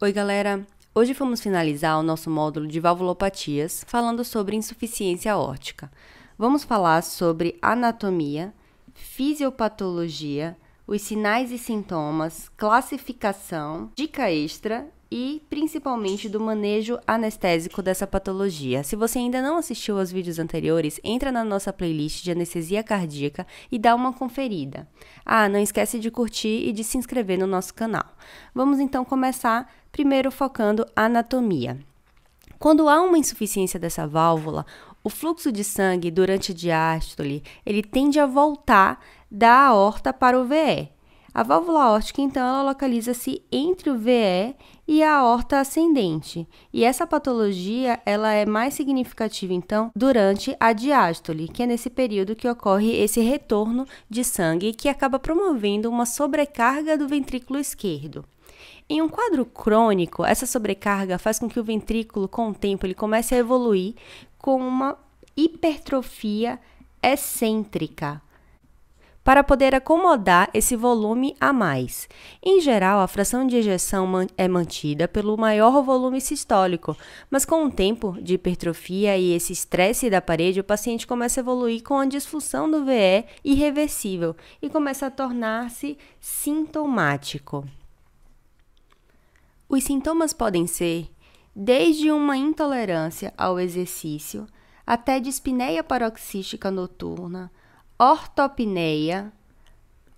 Oi, galera! Hoje vamos finalizar o nosso módulo de valvulopatias falando sobre insuficiência aórtica. Vamos falar sobre anatomia, fisiopatologia, os sinais e sintomas, classificação, dica extra e principalmente do manejo anestésico dessa patologia. Se você ainda não assistiu aos vídeos anteriores, entra na nossa playlist de anestesia cardíaca e dá uma conferida. Não esquece de curtir e de se inscrever no nosso canal. Vamos então começar primeiro focando a anatomia. Quando há uma insuficiência dessa válvula, o fluxo de sangue durante a diástole, ele tende a voltar da aorta para o VE. A válvula aórtica, então, ela localiza-se entre o VE e a aorta ascendente. E essa patologia, ela é mais significativa, então, durante a diástole, que é nesse período que ocorre esse retorno de sangue que acaba promovendo uma sobrecarga do ventrículo esquerdo. Em um quadro crônico, essa sobrecarga faz com que o ventrículo, com o tempo, ele comece a evoluir com uma hipertrofia excêntrica, para poder acomodar esse volume a mais. Em geral, a fração de ejeção é mantida pelo maior volume sistólico, mas com o tempo de hipertrofia e esse estresse da parede, o paciente começa a evoluir com a disfunção do VE irreversível e começa a tornar-se sintomático. Os sintomas podem ser desde uma intolerância ao exercício até dispneia paroxística noturna, ortopneia.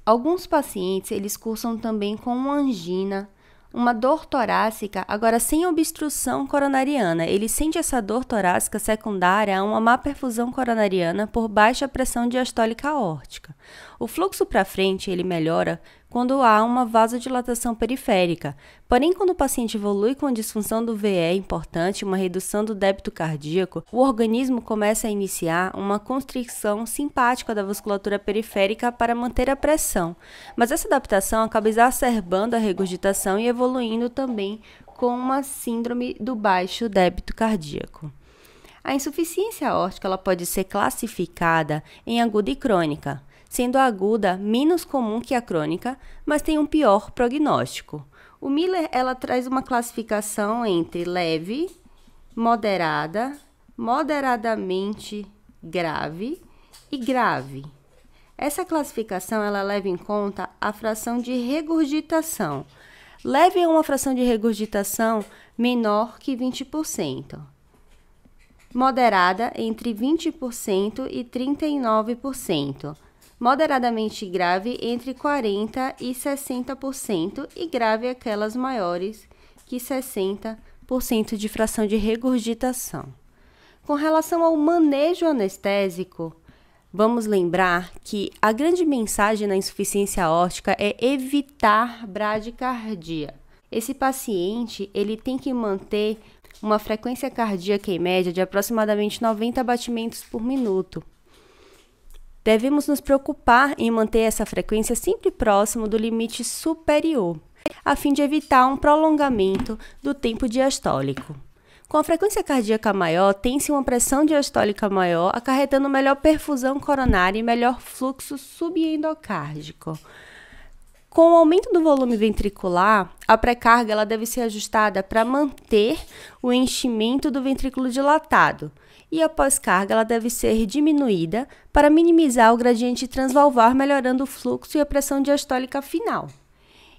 Alguns pacientes, eles cursam também com uma angina, uma dor torácica, agora sem obstrução coronariana. Ele sente essa dor torácica secundária a uma má perfusão coronariana por baixa pressão diastólica aórtica. O fluxo para frente, ele melhora quando há uma vasodilatação periférica. Porém, quando o paciente evolui com a disfunção do VE importante, uma redução do débito cardíaco, o organismo começa a iniciar uma constrição simpática da vasculatura periférica para manter a pressão. Mas essa adaptação acaba exacerbando a regurgitação e evoluindo também com uma síndrome do baixo débito cardíaco. A insuficiência aórtica ela pode ser classificada em aguda e crônica, sendo a aguda menos comum que a crônica, mas tem um pior prognóstico. O Miller ela traz uma classificação entre leve, moderada, moderadamente grave e grave. Essa classificação ela leva em conta a fração de regurgitação. Leve é uma fração de regurgitação menor que 20%. Moderada entre 20% e 39%. Moderadamente grave entre 40% e 60% e grave aquelas maiores que 60% de fração de regurgitação. Com relação ao manejo anestésico, vamos lembrar que a grande mensagem na insuficiência aórtica é evitar bradicardia. Esse paciente ele tem que manter uma frequência cardíaca em média de aproximadamente 90 batimentos por minuto. Devemos nos preocupar em manter essa frequência sempre próximo do limite superior, a fim de evitar um prolongamento do tempo diastólico. Com a frequência cardíaca maior, tem-se uma pressão diastólica maior, acarretando melhor perfusão coronária e melhor fluxo subendocárdico. Com o aumento do volume ventricular, a pré-carga ela deve ser ajustada para manter o enchimento do ventrículo dilatado. E a pós-carga ela deve ser diminuída para minimizar o gradiente transvalvar, melhorando o fluxo e a pressão diastólica final.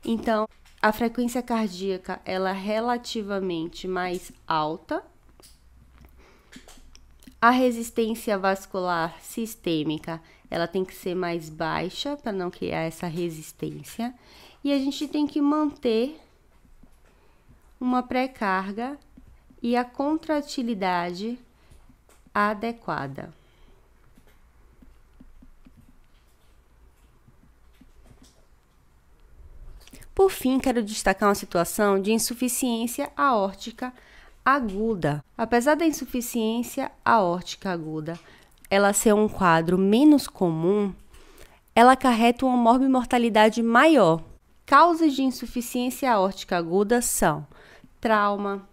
Então, a frequência cardíaca ela é relativamente mais alta. A resistência vascular sistêmica ela tem que ser mais baixa para não criar essa resistência. E a gente tem que manter uma pré-carga e a contratilidade adequada. Por fim, quero destacar uma situação de insuficiência aórtica aguda. Apesar da insuficiência aórtica aguda ela ser um quadro menos comum, ela acarreta uma morbimortalidade maior. Causas de insuficiência aórtica aguda são trauma,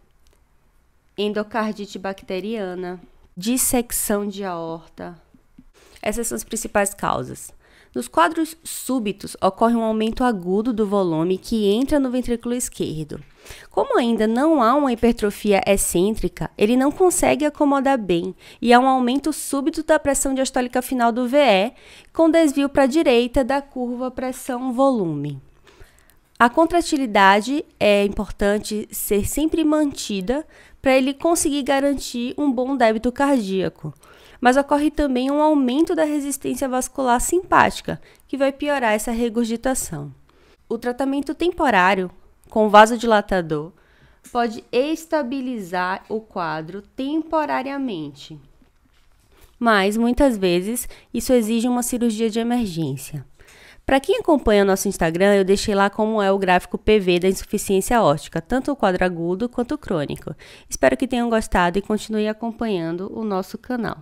endocardite bacteriana, dissecção de aorta. Essas são as principais causas. Nos quadros súbitos, ocorre um aumento agudo do volume que entra no ventrículo esquerdo. Como ainda não há uma hipertrofia excêntrica, ele não consegue acomodar bem e há um aumento súbito da pressão diastólica final do VE, com desvio para a direita da curva pressão-volume. A contratilidade é importante ser sempre mantida para ele conseguir garantir um bom débito cardíaco. Mas ocorre também um aumento da resistência vascular simpática, que vai piorar essa regurgitação. O tratamento temporário com vasodilatador pode estabilizar o quadro temporariamente, mas muitas vezes isso exige uma cirurgia de emergência. Para quem acompanha nosso Instagram, eu deixei lá como é o gráfico PV da insuficiência aórtica, tanto o quadro agudo quanto o crônico. Espero que tenham gostado e continuem acompanhando o nosso canal.